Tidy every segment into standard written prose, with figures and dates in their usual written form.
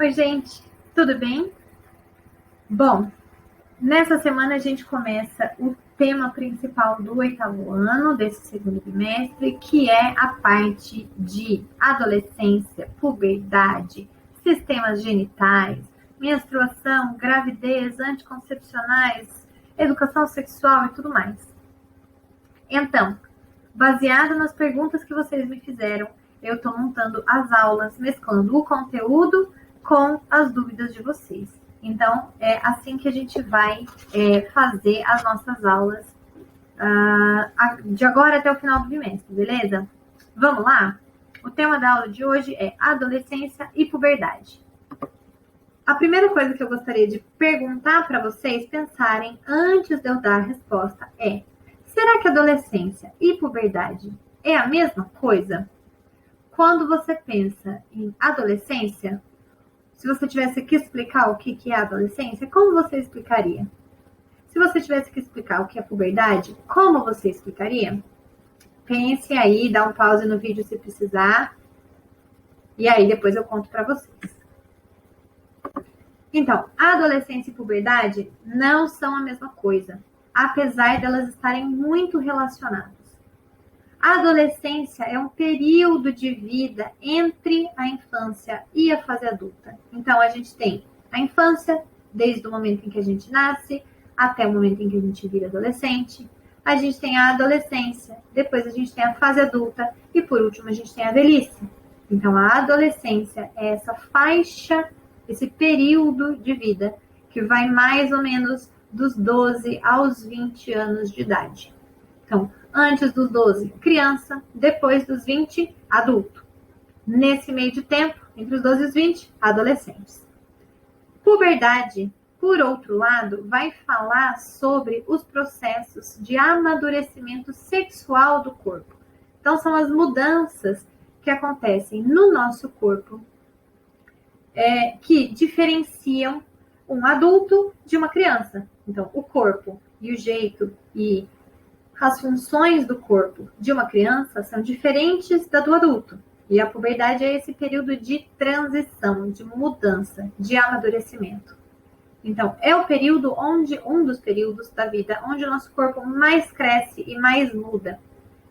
Oi, gente, tudo bem? Bom, nessa semana a gente começa o tema principal do 8º ano, desse segundo bimestre, que é a parte de adolescência, puberdade, sistemas genitais, menstruação, gravidez, anticoncepcionais, educação sexual e tudo mais. Então, baseado nas perguntas que vocês me fizeram, eu estou montando as aulas, mesclando o conteúdo com as dúvidas de vocês. Então, é assim que a gente vai fazer as nossas aulas de agora até o final do bimestre, beleza? Vamos lá? O tema da aula de hoje é adolescência e puberdade. A primeira coisa que eu gostaria de perguntar para vocês pensarem antes de eu dar a resposta é: será que adolescência e puberdade é a mesma coisa? Quando você pensa em adolescência, se você tivesse que explicar o que é adolescência, como você explicaria? Se você tivesse que explicar o que é puberdade, como você explicaria? Pense aí, dá um pause no vídeo se precisar, e aí depois eu conto para vocês. Então, a adolescência e puberdade não são a mesma coisa, apesar de elas estarem muito relacionadas. A adolescência é um período de vida entre a infância e a fase adulta. Então, a gente tem a infância, desde o momento em que a gente nasce, até o momento em que a gente vira adolescente. A gente tem a adolescência, depois a gente tem a fase adulta e, por último, a gente tem a velhice. Então, a adolescência é essa faixa, esse período de vida que vai mais ou menos dos 12 aos 20 anos de idade. Então, antes dos 12, criança, depois dos 20, adulto. Nesse meio de tempo, entre os 12 e os 20, adolescentes. Puberdade, por outro lado, vai falar sobre os processos de amadurecimento sexual do corpo. Então, são as mudanças que acontecem no nosso corpo que diferenciam um adulto de uma criança. Então, o corpo e o jeito e as funções do corpo de uma criança são diferentes da do adulto. E a puberdade é esse período de transição, de mudança, de amadurecimento. Então, é o período um dos períodos da vida onde o nosso corpo mais cresce e mais muda.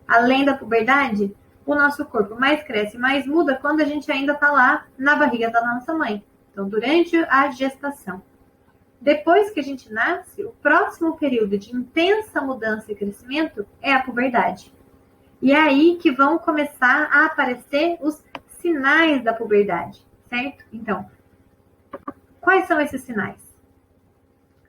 Além da puberdade, o nosso corpo mais cresce e mais muda quando a gente ainda está lá na barriga da nossa mãe. Então, durante a gestação. Depois que a gente nasce, o próximo período de intensa mudança e crescimento é a puberdade. E é aí que vão começar a aparecer os sinais da puberdade, certo? Então, quais são esses sinais?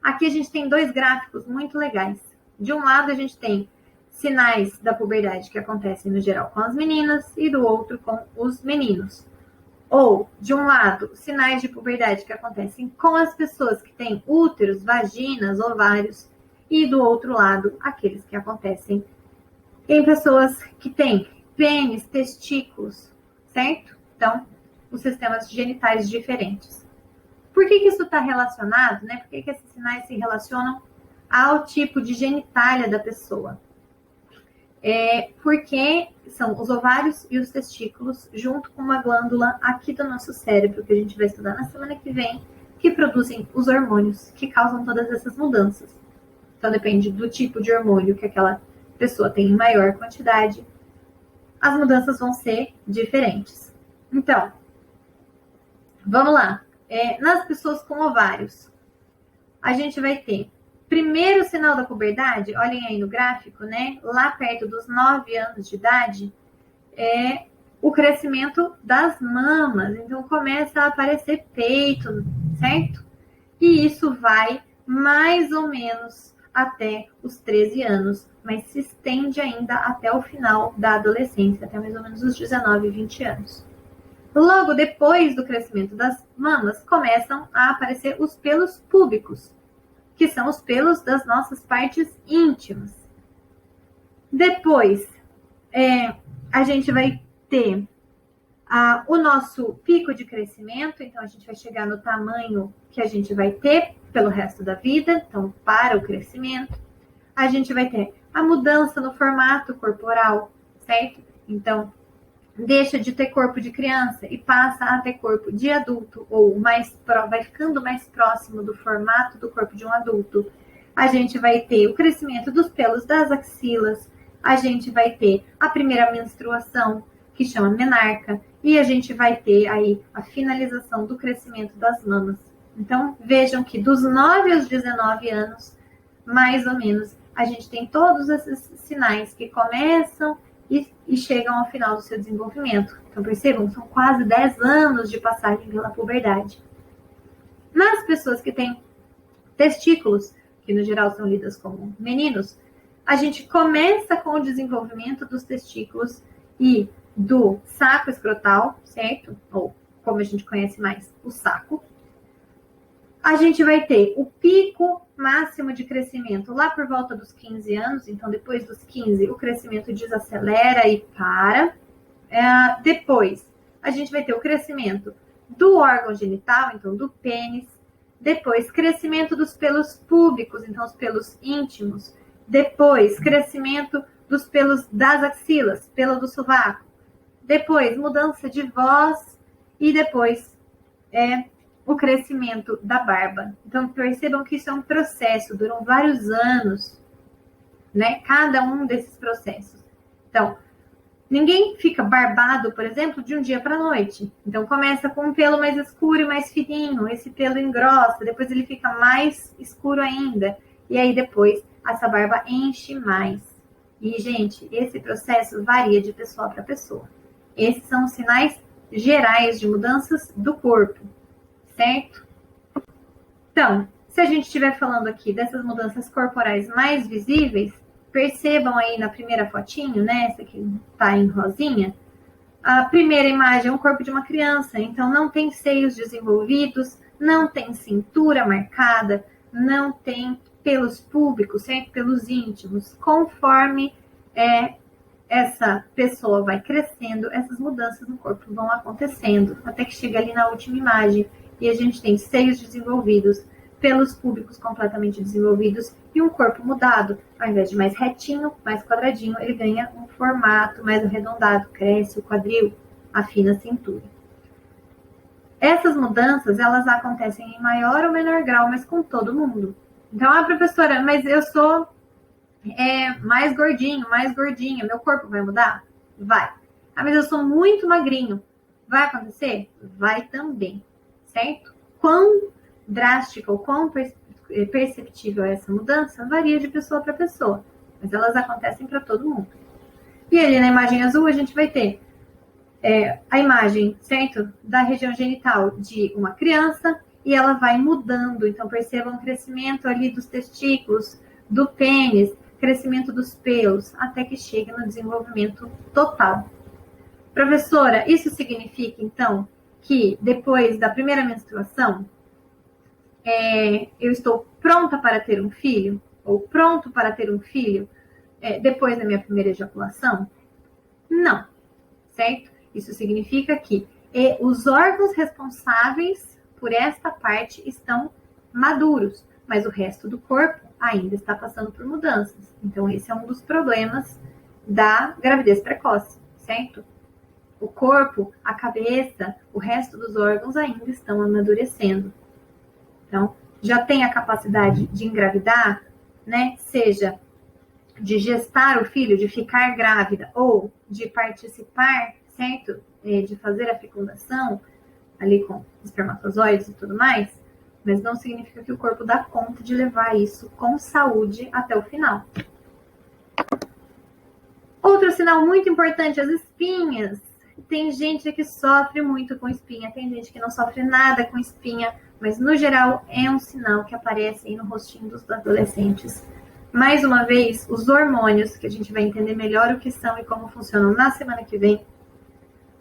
Aqui a gente tem dois gráficos muito legais. De um lado, a gente tem sinais da puberdade que acontecem no geral com as meninas e do outro com os meninos. Ou, de um lado, sinais de puberdade que acontecem com as pessoas que têm úteros, vaginas, ovários, e do outro lado, aqueles que acontecem em pessoas que têm pênis, testículos, certo? Então, os sistemas genitais diferentes. Por que isso está relacionado, né? Por que esses sinais se relacionam ao tipo de genitália da pessoa? Porque são os ovários e os testículos, junto com uma glândula aqui do nosso cérebro, que a gente vai estudar na semana que vem, que produzem os hormônios que causam todas essas mudanças. Então, depende do tipo de hormônio que aquela pessoa tem em maior quantidade, as mudanças vão ser diferentes. Então, vamos lá. Nas pessoas com ovários, a gente vai ter primeiro sinal da puberdade, olhem aí no gráfico, né? Lá perto dos 9 anos de idade, é o crescimento das mamas. Então, começa a aparecer peito, certo? E isso vai mais ou menos até os 13 anos, mas se estende ainda até o final da adolescência, até mais ou menos os 19, 20 anos. Logo depois do crescimento das mamas, começam a aparecer os pelos púbicos, que são os pelos das nossas partes íntimas. Depois, a gente vai ter o nosso pico de crescimento, então a gente vai chegar no tamanho que a gente vai ter pelo resto da vida, então para o crescimento. A gente vai ter a mudança no formato corporal, certo? Então, deixa de ter corpo de criança e passa a ter corpo de adulto, ou vai ficando mais próximo do formato do corpo de um adulto. A gente vai ter o crescimento dos pelos das axilas, a gente vai ter a primeira menstruação, que chama menarca, e a gente vai ter aí a finalização do crescimento das mamas. Então, vejam que dos 9 aos 19 anos, mais ou menos, a gente tem todos esses sinais que começam e chegam ao final do seu desenvolvimento. Então, percebam, são quase 10 anos de passagem pela puberdade. Nas pessoas que têm testículos, que no geral são lidas como meninos, a gente começa com o desenvolvimento dos testículos e do saco escrotal, certo? Ou, como a gente conhece mais, o saco. A gente vai ter o pico máximo de crescimento lá por volta dos 15 anos. Então, depois dos 15, o crescimento desacelera e para. Depois, a gente vai ter o crescimento do órgão genital, então do pênis. Depois, crescimento dos pelos púbicos, então os pelos íntimos. Depois, crescimento dos pelos das axilas, pelo do sovaco. Depois, mudança de voz. E depois, o crescimento da barba. Então, percebam que isso é um processo, duram vários anos, né? Cada um desses processos. Então, ninguém fica barbado, por exemplo, de um dia para a noite. Então, começa com um pelo mais escuro e mais fininho, esse pelo engrossa, depois ele fica mais escuro ainda. E aí, depois, essa barba enche mais. E, gente, esse processo varia de pessoa para pessoa. Esses são os sinais gerais de mudanças do corpo. Certo? Então, se a gente estiver falando aqui dessas mudanças corporais mais visíveis, percebam aí na primeira fotinho, né? Essa aqui tá em rosinha. A primeira imagem é um corpo de uma criança, então não tem seios desenvolvidos, não tem cintura marcada, não tem pelos púbicos, certo? Pelos íntimos. Conforme essa pessoa vai crescendo, essas mudanças no corpo vão acontecendo, até que chega ali na última imagem. E a gente tem seios desenvolvidos, pelos púbicos completamente desenvolvidos e um corpo mudado. Ao invés de mais retinho, mais quadradinho, ele ganha um formato mais arredondado, cresce o quadril, afina a cintura. Essas mudanças, elas acontecem em maior ou menor grau, mas com todo mundo. Então, professora, mas eu sou mais gordinho, mais gordinha, meu corpo vai mudar? Vai. Mas eu sou muito magrinho. Vai acontecer? Vai também. Certo? Quão drástica ou quão perceptível é essa mudança varia de pessoa para pessoa, mas elas acontecem para todo mundo. E ali na imagem azul a gente vai ter a imagem, certo? Da região genital de uma criança e ela vai mudando. Então percebam o crescimento ali dos testículos, do pênis, crescimento dos pelos, até que chega no desenvolvimento total. Professora, isso significa então que depois da primeira menstruação, eu estou pronta para ter um filho, ou pronto para ter um filho depois da minha primeira ejaculação? Não, certo? Isso significa que os órgãos responsáveis por esta parte estão maduros, mas o resto do corpo ainda está passando por mudanças. Então, esse é um dos problemas da gravidez precoce, certo? O corpo, a cabeça, o resto dos órgãos ainda estão amadurecendo. Então, já tem a capacidade de engravidar, né? Seja de gestar o filho, de ficar grávida, ou de participar, certo? De fazer a fecundação, ali com espermatozoides e tudo mais, mas não significa que o corpo dá conta de levar isso com saúde até o final. Outro sinal muito importante, as espinhas. Tem gente que sofre muito com espinha, tem gente que não sofre nada com espinha, mas no geral é um sinal que aparece aí no rostinho dos adolescentes. Mais uma vez, os hormônios, que a gente vai entender melhor o que são e como funcionam na semana que vem,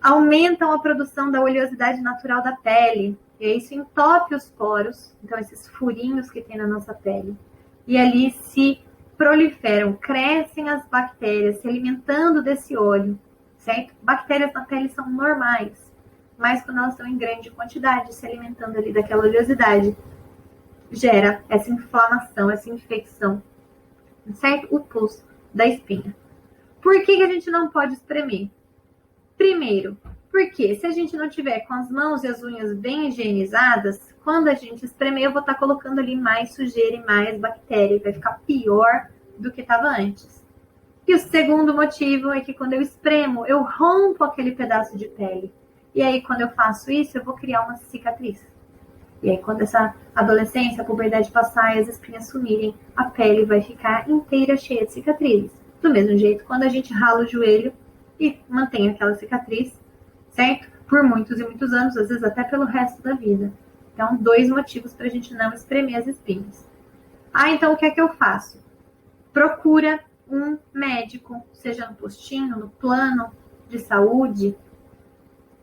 aumentam a produção da oleosidade natural da pele, e isso entope os poros, então esses furinhos que tem na nossa pele, e ali se proliferam, crescem as bactérias, se alimentando desse óleo, certo? Bactérias na pele são normais, mas quando elas estão em grande quantidade, se alimentando ali daquela oleosidade, gera essa inflamação, essa infecção, certo? O pus da espinha. Por que a gente não pode espremer? Primeiro, porque se a gente não tiver com as mãos e as unhas bem higienizadas, quando a gente espremer, eu vou estar colocando ali mais sujeira e mais bactéria, vai ficar pior do que estava antes. E o segundo motivo é que quando eu espremo, eu rompo aquele pedaço de pele. E aí, quando eu faço isso, eu vou criar uma cicatriz. E aí, quando essa adolescência, a puberdade passar e as espinhas sumirem, a pele vai ficar inteira cheia de cicatrizes. Do mesmo jeito, quando a gente rala o joelho e mantém aquela cicatriz, certo? Por muitos e muitos anos, às vezes até pelo resto da vida. Então, 2 motivos para a gente não espremer as espinhas. Então o que é que eu faço? Procura um médico, seja no postinho, no plano de saúde,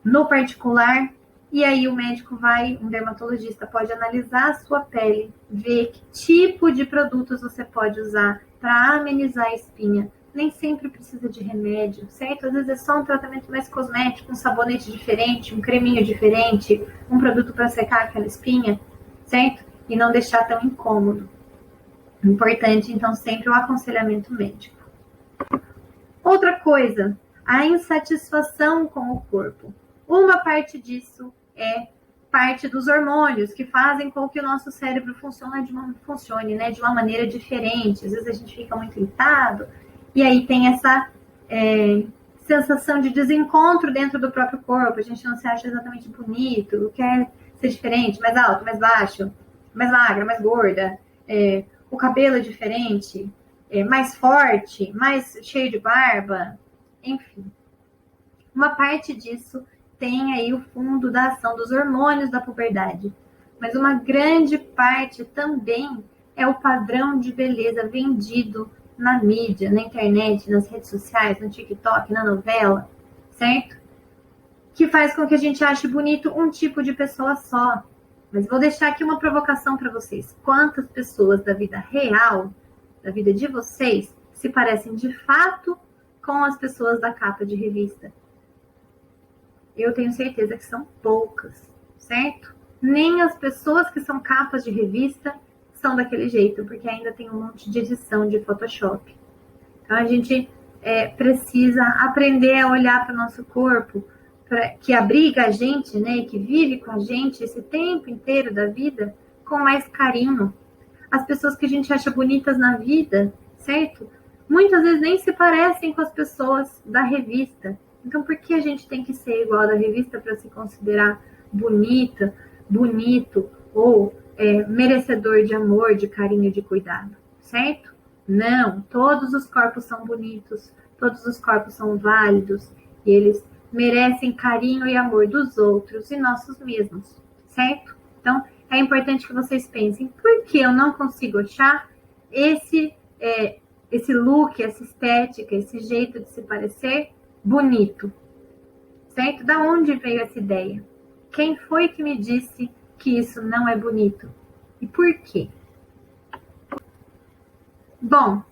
no particular, e aí o médico um dermatologista pode analisar a sua pele, ver que tipo de produtos você pode usar para amenizar a espinha. Nem sempre precisa de remédio, certo? Às vezes é só um tratamento mais cosmético, um sabonete diferente, um creminho diferente, um produto para secar aquela espinha, certo? E não deixar tão incômodo. Importante, então, sempre o aconselhamento médico. Outra coisa, a insatisfação com o corpo. Uma parte disso é parte dos hormônios que fazem com que o nosso cérebro funcione de uma maneira diferente. Às vezes a gente fica muito irritado e aí tem essa sensação de desencontro dentro do próprio corpo. A gente não se acha exatamente bonito, quer ser diferente, mais alto, mais baixo, mais magra, mais gorda. O cabelo é diferente, mais forte, mais cheio de barba, enfim. Uma parte disso tem aí o fundo da ação dos hormônios da puberdade, mas uma grande parte também é o padrão de beleza vendido na mídia, na internet, nas redes sociais, no TikTok, na novela, certo? Que faz com que a gente ache bonito um tipo de pessoa só. Mas vou deixar aqui uma provocação para vocês. Quantas pessoas da vida real, da vida de vocês, se parecem de fato com as pessoas da capa de revista? Eu tenho certeza que são poucas, certo? Nem as pessoas que são capas de revista são daquele jeito, porque ainda tem um monte de edição de Photoshop. Então a gente precisa aprender a olhar para o nosso corpo, que abriga a gente, né, que vive com a gente esse tempo inteiro da vida, com mais carinho. As pessoas que a gente acha bonitas na vida, certo? Muitas vezes nem se parecem com as pessoas da revista. Então, por que a gente tem que ser igual da revista para se considerar bonita, bonito ou merecedor de amor, de carinho, de cuidado, certo? Não, todos os corpos são bonitos, todos os corpos são válidos e eles merecem carinho e amor dos outros e nossos mesmos, certo? Então, é importante que vocês pensem, por que eu não consigo achar esse look, essa estética, esse jeito de se parecer bonito, certo? Da onde veio essa ideia? Quem foi que me disse que isso não é bonito? E por quê? Bom,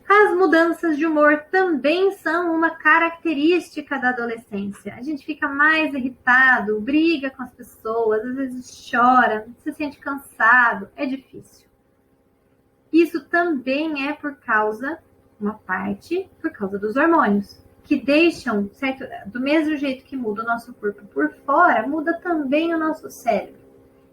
as mudanças de humor também são uma característica da adolescência. A gente fica mais irritado, briga com as pessoas, às vezes chora, se sente cansado, é difícil. Isso também é por causa dos hormônios, que deixam, certo? Do mesmo jeito que muda o nosso corpo por fora, muda também o nosso cérebro.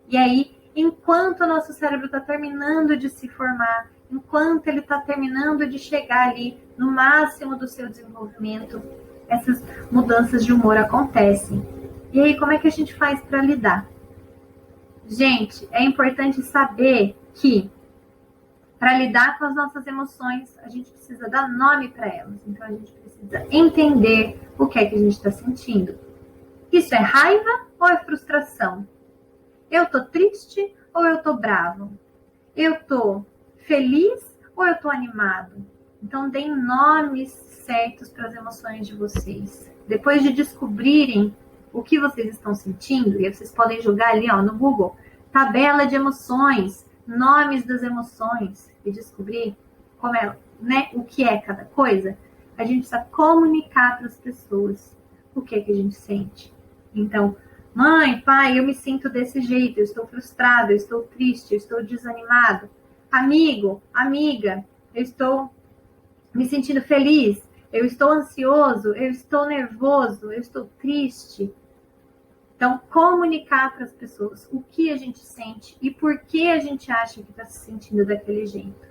E aí, enquanto o nosso cérebro está terminando de se formar, enquanto ele está terminando de chegar ali no máximo do seu desenvolvimento, essas mudanças de humor acontecem. E aí, como é que a gente faz para lidar? Gente, é importante saber que para lidar com as nossas emoções, a gente precisa dar nome para elas. Então, a gente precisa entender o que é que a gente está sentindo. Isso é raiva ou é frustração? Eu tô triste ou eu tô bravo? Eu tô feliz ou eu tô animado? Então, deem nomes certos para as emoções de vocês. Depois de descobrirem o que vocês estão sentindo, e vocês podem jogar ali no Google, tabela de emoções, nomes das emoções, e descobrir como o que é cada coisa, a gente precisa comunicar para as pessoas o que é que a gente sente. Então, mãe, pai, eu me sinto desse jeito, eu estou frustrado, eu estou triste, eu estou desanimado. Amigo, amiga, eu estou me sentindo feliz, Eu estou ansioso, eu estou nervoso, eu estou triste. Então, comunicar para as pessoas o que a gente sente e por que a gente acha que está se sentindo daquele jeito.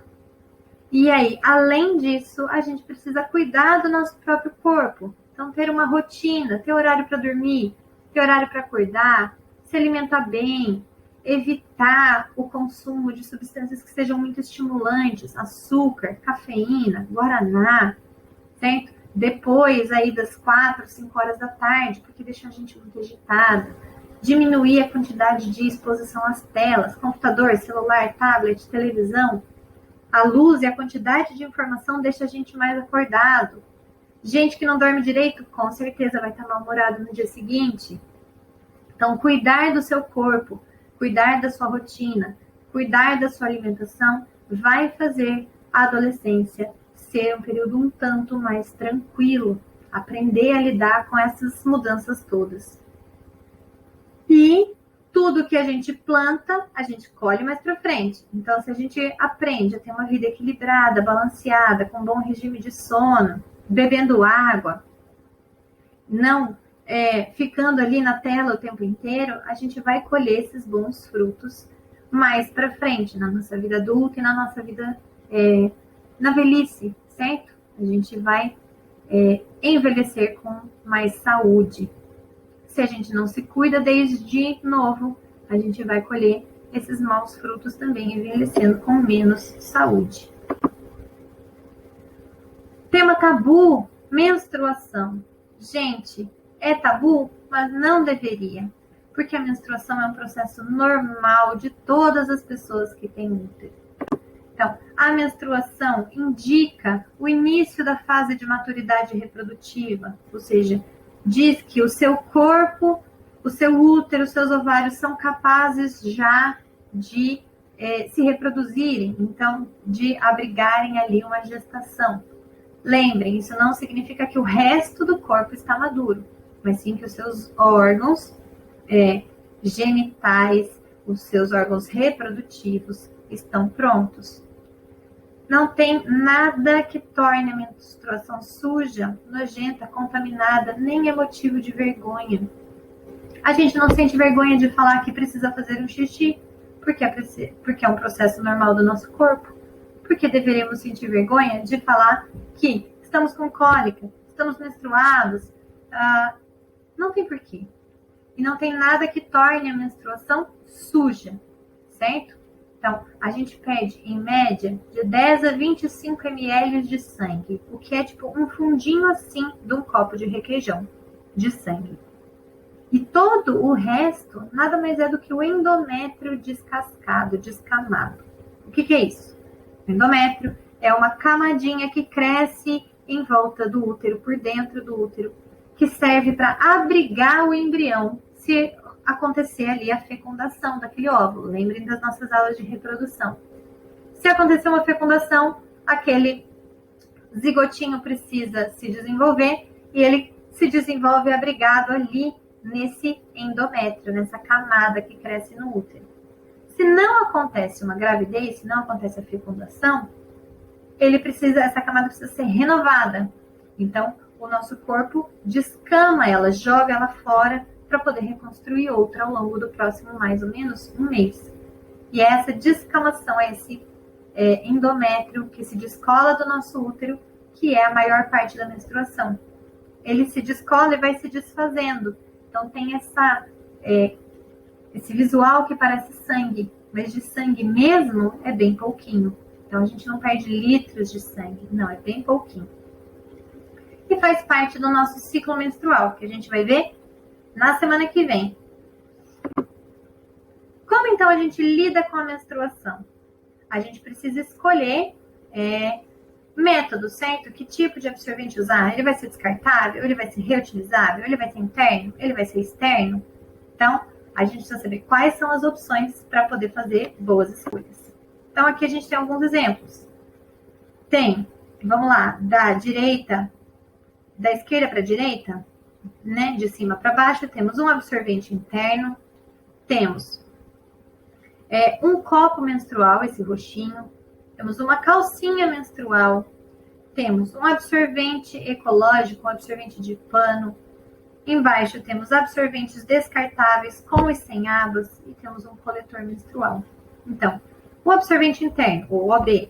E aí, além disso, a gente precisa cuidar do nosso próprio corpo. Então, ter uma rotina, ter horário para dormir, ter horário para acordar, se alimentar bem, evitar o consumo de substâncias que sejam muito estimulantes, açúcar, cafeína, guaraná, certo? Depois aí das 4, 5 horas da tarde, porque deixa a gente muito agitada. Diminuir a quantidade de exposição às telas, computador, celular, tablet, televisão. A luz e a quantidade de informação deixa a gente mais acordado. Gente que não dorme direito, com certeza vai estar mal-humorado no dia seguinte. Então, cuidar do seu corpo, cuidar da sua rotina, cuidar da sua alimentação, vai fazer a adolescência ser um período um tanto mais tranquilo, aprender a lidar com essas mudanças todas. E tudo que a gente planta, a gente colhe mais para frente. Então, se a gente aprende a ter uma vida equilibrada, balanceada, com um bom regime de sono, bebendo água, não ficando ali na tela o tempo inteiro, a gente vai colher esses bons frutos mais para frente, na nossa vida adulta e na nossa vida na velhice, certo? A gente vai envelhecer com mais saúde. Se a gente não se cuida desde novo, a gente vai colher esses maus frutos também, envelhecendo com menos saúde. Tema tabu, menstruação. Gente, é tabu, mas não deveria. Porque a menstruação é um processo normal de todas as pessoas que têm útero. Então, a menstruação indica o início da fase de maturidade reprodutiva, ou seja, diz que o seu corpo, o seu útero, os seus ovários são capazes já de se reproduzirem, então de abrigarem ali uma gestação. Lembrem, isso não significa que o resto do corpo está maduro, mas sim que os seus órgãos genitais, os seus órgãos reprodutivos estão prontos. Não tem nada que torne a menstruação suja, nojenta, contaminada, nem é motivo de vergonha. A gente não sente vergonha de falar que precisa fazer um xixi, porque é um processo normal do nosso corpo. Porque deveríamos sentir vergonha de falar que estamos com cólica, estamos menstruados. Não tem porquê. E não tem nada que torne a menstruação suja, certo? Então, a gente perde, em média, de 10 a 25 ml de sangue, o que é tipo um fundinho assim de um copo de requeijão de sangue. E todo o resto nada mais é do que o endométrio descascado, descamado. O que é isso? O endométrio é uma camadinha que cresce em volta do útero, por dentro do útero, que serve para abrigar o embrião se acontecer ali a fecundação daquele óvulo. Lembrem das nossas aulas de reprodução. Se acontecer uma fecundação, aquele zigotinho precisa se desenvolver e ele se desenvolve abrigado ali nesse endométrio, nessa camada que cresce no útero. Se não acontece uma gravidez, se não acontece a fecundação, essa camada precisa ser renovada. Então, o nosso corpo descama ela, joga ela fora para poder reconstruir outra ao longo do próximo mais ou menos um mês. E é essa descamação, esse endométrio que se descola do nosso útero, que é a maior parte da menstruação. Ele se descola e vai se desfazendo. Então tem esse visual que parece sangue, mas de sangue mesmo é bem pouquinho. Então a gente não perde litros de sangue, não, é bem pouquinho. E faz parte do nosso ciclo menstrual, que a gente vai ver na semana que vem. Como então a gente lida com a menstruação? A gente precisa escolher método, certo? Que tipo de absorvente usar? Ele vai ser descartável? Ele vai ser reutilizável? Ele vai ser interno? Ele vai ser externo? Então, a gente precisa saber quais são as opções para poder fazer boas escolhas. Então, aqui a gente tem alguns exemplos. Vamos lá, da esquerda para a direita, né, de cima para baixo, temos um absorvente interno, temos um copo menstrual, esse roxinho, temos uma calcinha menstrual, temos um absorvente ecológico, um absorvente de pano. Embaixo temos absorventes descartáveis com e sem abas e temos um coletor menstrual. Então, o absorvente interno, o OB,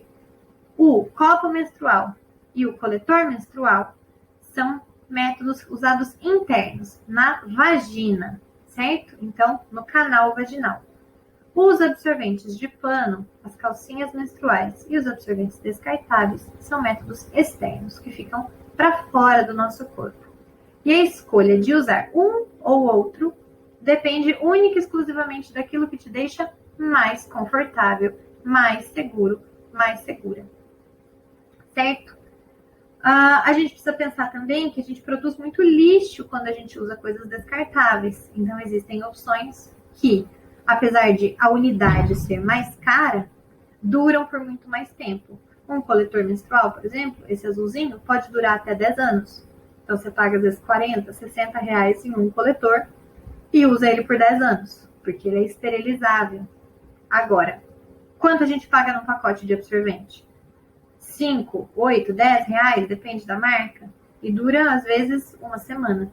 o copo menstrual e o coletor menstrual são métodos usados internos, na vagina, certo? Então, no canal vaginal. Os absorventes de pano, as calcinhas menstruais e os absorventes descartáveis são métodos externos, que ficam para fora do nosso corpo. E a escolha de usar um ou outro depende única e exclusivamente daquilo que te deixa mais confortável, mais seguro, mais segura. Certo? A gente precisa pensar também que a gente produz muito lixo quando a gente usa coisas descartáveis. Então, existem opções que, apesar de a unidade ser mais cara, duram por muito mais tempo. Um coletor menstrual, por exemplo, esse azulzinho, pode durar até 10 anos. Então, você paga, às vezes, 40, 60 reais em um coletor e usa ele por 10 anos, porque ele é esterilizável. Agora, quanto a gente paga num pacote de absorvente? 5, 8, 10 reais, depende da marca, e dura, às vezes, uma semana.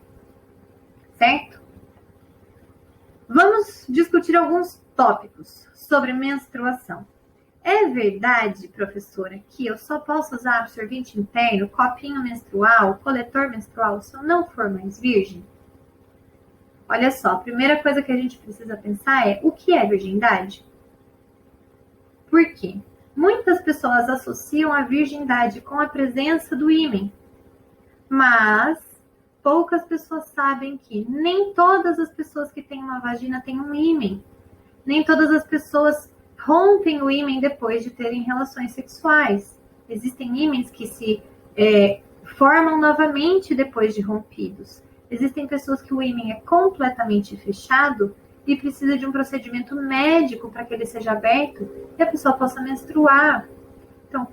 Certo? Vamos discutir alguns tópicos sobre menstruação. É verdade, professora, que eu só posso usar absorvente interno, copinho menstrual, coletor menstrual, se eu não for mais virgem? Olha só, a primeira coisa que a gente precisa pensar é o que é virgindade? Por quê? Muitas pessoas associam a virgindade com a presença do ímen, mas poucas pessoas sabem que nem todas as pessoas que têm uma vagina têm um ímen. Nem todas as pessoas rompem o ímen depois de terem relações sexuais. Existem ímens que se formam novamente depois de rompidos. Existem pessoas que o ímen é completamente fechado e precisa de um procedimento médico para que ele seja aberto e a pessoa possa menstruar. Então,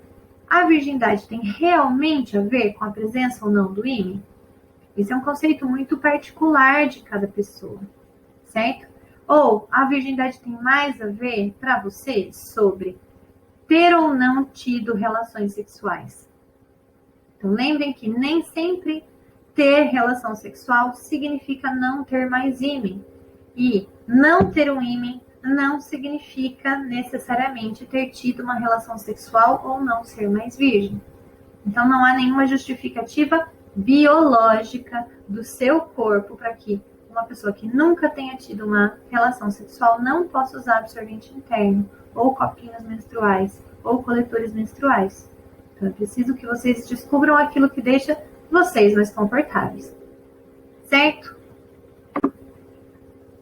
a virgindade tem realmente a ver com a presença ou não do ímen? Esse é um conceito muito particular de cada pessoa, certo? Ou a virgindade tem mais a ver para você sobre ter ou não tido relações sexuais. Então, lembrem que nem sempre ter relação sexual significa não ter mais ímen. E não ter um ímen não significa necessariamente ter tido uma relação sexual ou não ser mais virgem. Então, não há nenhuma justificativa biológica do seu corpo para que uma pessoa que nunca tenha tido uma relação sexual não possa usar absorvente interno, ou copinhos menstruais, ou coletores menstruais. Então, é preciso que vocês descubram aquilo que deixa vocês mais confortáveis. Certo?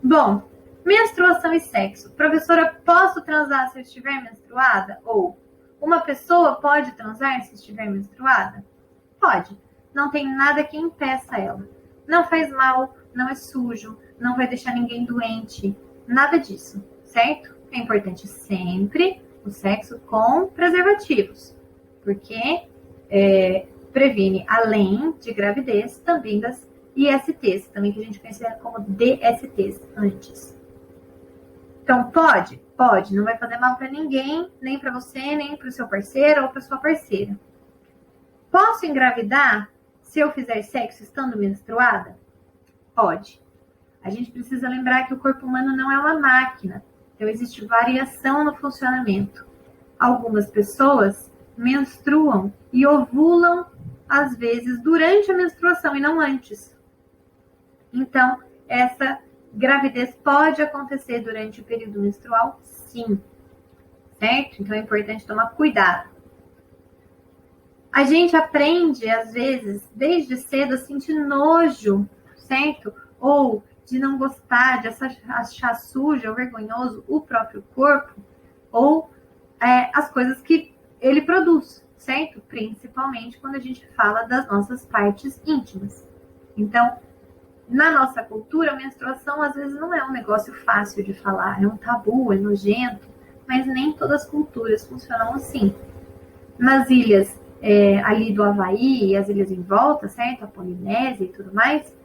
Bom, menstruação e sexo. Professora, posso transar se eu estiver menstruada? Ou uma pessoa pode transar se estiver menstruada? Pode. Não tem nada que impeça ela. Não faz mal, não é sujo, não vai deixar ninguém doente. Nada disso, certo? É importante sempre o sexo com preservativos. Porque previne, além de gravidez, também das ISTs, também que a gente conhecia como DSTs antes. Então, pode? Pode. Não vai fazer mal para ninguém, nem para você, nem para o seu parceiro ou para sua parceira. Posso engravidar se eu fizer sexo estando menstruada? Pode. A gente precisa lembrar que o corpo humano não é uma máquina. Então, existe variação no funcionamento. Algumas pessoas menstruam e ovulam, às vezes, durante a menstruação e não antes. Então, essa gravidez pode acontecer durante o período menstrual, sim. Certo? Então, é importante tomar cuidado. A gente aprende, às vezes, desde cedo, a sentir nojo, certo? Ou de não gostar, de achar sujo ou vergonhoso o próprio corpo, ou as coisas que ele produz, certo? Principalmente quando a gente fala das nossas partes íntimas. Então, na nossa cultura, a menstruação às vezes não é um negócio fácil de falar, é um tabu, é nojento, mas nem todas as culturas funcionam assim. Nas ilhas ali do Havaí e as ilhas em volta, certo? A Polinésia e tudo mais,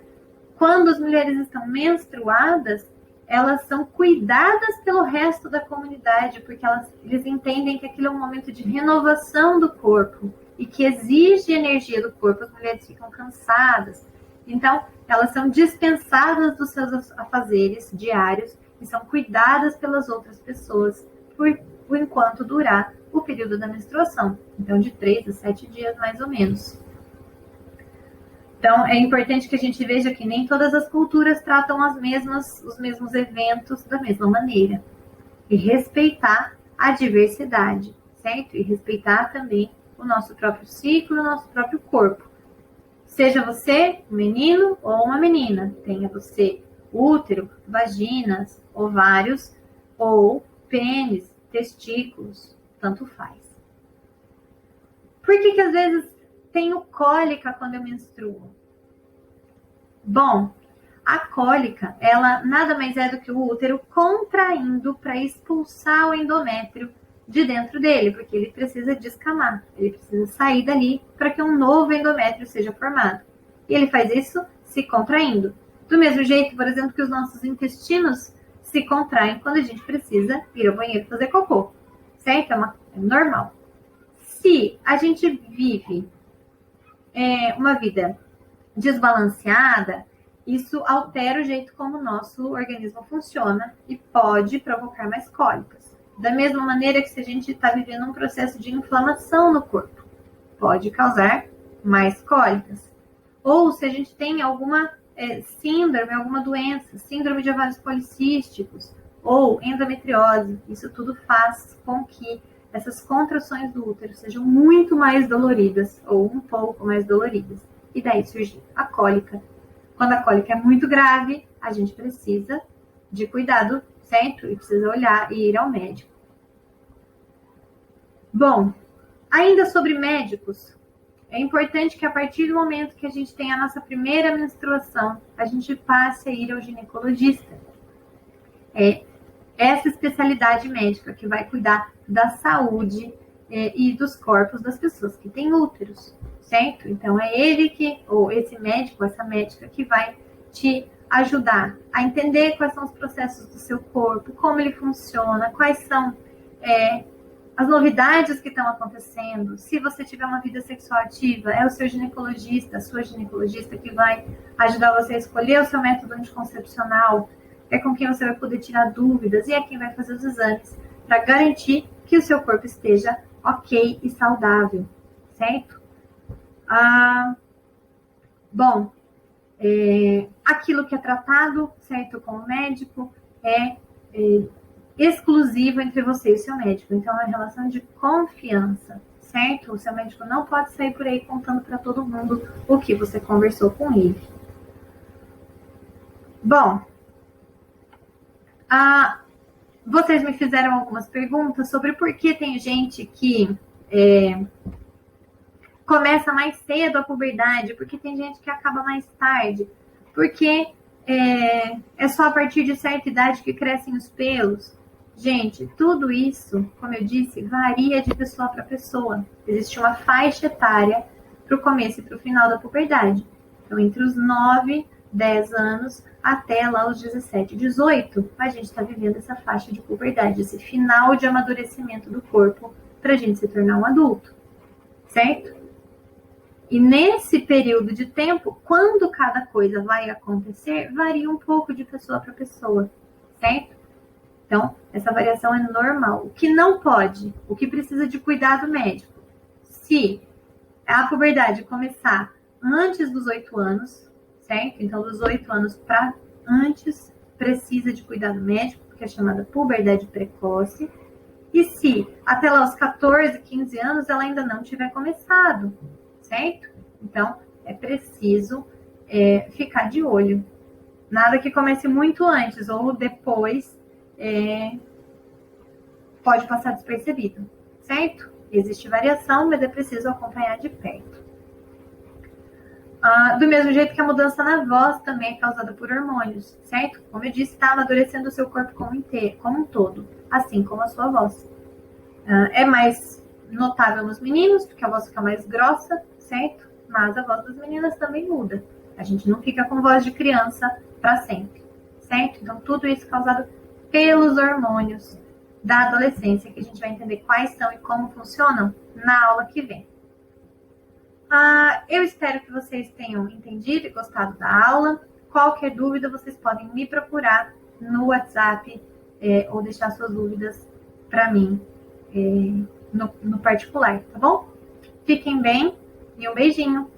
quando as mulheres estão menstruadas, elas são cuidadas pelo resto da comunidade, porque eles entendem que aquilo é um momento de renovação do corpo. e que exige energia do corpo, as mulheres ficam cansadas. Então, elas são dispensadas dos seus afazeres diários e são cuidadas pelas outras pessoas por enquanto durar o período da menstruação. Então, de 3 a 7 dias, mais ou menos. Então, é importante que a gente veja que nem todas as culturas tratam os mesmos eventos da mesma maneira. E respeitar a diversidade, certo? E respeitar também o nosso próprio ciclo, o nosso próprio corpo. Seja você um menino ou uma menina, tenha você útero, vaginas, ovários ou pênis, testículos, tanto faz. Por que às vezes tenho cólica quando eu menstruo? Bom, a cólica, ela nada mais é do que o útero contraindo para expulsar o endométrio de dentro dele, porque ele precisa descamar, ele precisa sair dali para que um novo endométrio seja formado. E ele faz isso se contraindo. Do mesmo jeito, por exemplo, que os nossos intestinos se contraem quando a gente precisa ir ao banheiro fazer cocô, certo? É normal. Se a gente vive uma vida desbalanceada, isso altera o jeito como o nosso organismo funciona e pode provocar mais cólicas. Da mesma maneira que se a gente está vivendo um processo de inflamação no corpo, pode causar mais cólicas. Ou se a gente tem alguma síndrome, alguma doença, síndrome de ovários policísticos ou endometriose, isso tudo faz com que essas contrações do útero sejam muito mais doloridas ou um pouco mais doloridas. E daí surge a cólica. Quando a cólica é muito grave, a gente precisa de cuidado, certo? E precisa olhar e ir ao médico. Bom, ainda sobre médicos, é importante que a partir do momento que a gente tem a nossa primeira menstruação, a gente passe a ir ao ginecologista. É essa especialidade médica que vai cuidar da saúde e dos corpos das pessoas que têm úteros, certo? Então, é ele ou esse médico, essa médica que vai te ajudar a entender quais são os processos do seu corpo, como ele funciona, quais são as novidades que estão acontecendo. Se você tiver uma vida sexual ativa, é o seu ginecologista, a sua ginecologista que vai ajudar você a escolher o seu método anticoncepcional, é com quem você vai poder tirar dúvidas e é quem vai fazer os exames para garantir que o seu corpo esteja ok e saudável, certo? Bom, aquilo que é tratado, certo, com o médico é exclusivo entre você e o seu médico. Então, é uma relação de confiança, certo? O seu médico não pode sair por aí contando para todo mundo o que você conversou com ele. Bom, vocês me fizeram algumas perguntas sobre por que tem gente que começa mais cedo a puberdade, porque tem gente que acaba mais tarde, porque é só a partir de certa idade que crescem os pelos. Gente, tudo isso, como eu disse, varia de pessoa para pessoa. Existe uma faixa etária para o começo e para o final da puberdade. Então, entre os 9, 10 anos até lá os 17, 18, a gente está vivendo essa faixa de puberdade, esse final de amadurecimento do corpo para a gente se tornar um adulto, certo? E nesse período de tempo, quando cada coisa vai acontecer, varia um pouco de pessoa para pessoa, certo? Então, essa variação é normal. O que não pode, o que precisa de cuidado médico, se a puberdade começar antes dos 8 anos, certo? Então, dos 8 anos para antes, precisa de cuidado médico, porque é chamada puberdade precoce. E se até lá os 14, 15 anos ela ainda não tiver começado, certo? Então, é preciso ficar de olho. Nada que comece muito antes ou depois pode passar despercebido, certo? Existe variação, mas é preciso acompanhar de perto. Do mesmo jeito que a mudança na voz também é causada por hormônios, certo? Como eu disse, está amadurecendo o seu corpo como um todo, assim como a sua voz. É mais notável nos meninos, porque a voz fica mais grossa, certo? Mas a voz das meninas também muda. A gente não fica com voz de criança para sempre, certo? Então, tudo isso causado pelos hormônios da adolescência, que a gente vai entender quais são e como funcionam na aula que vem. Eu espero que vocês tenham entendido e gostado da aula. Qualquer dúvida, vocês podem me procurar no WhatsApp ou deixar suas dúvidas para mim no particular, tá bom? Fiquem bem e um beijinho!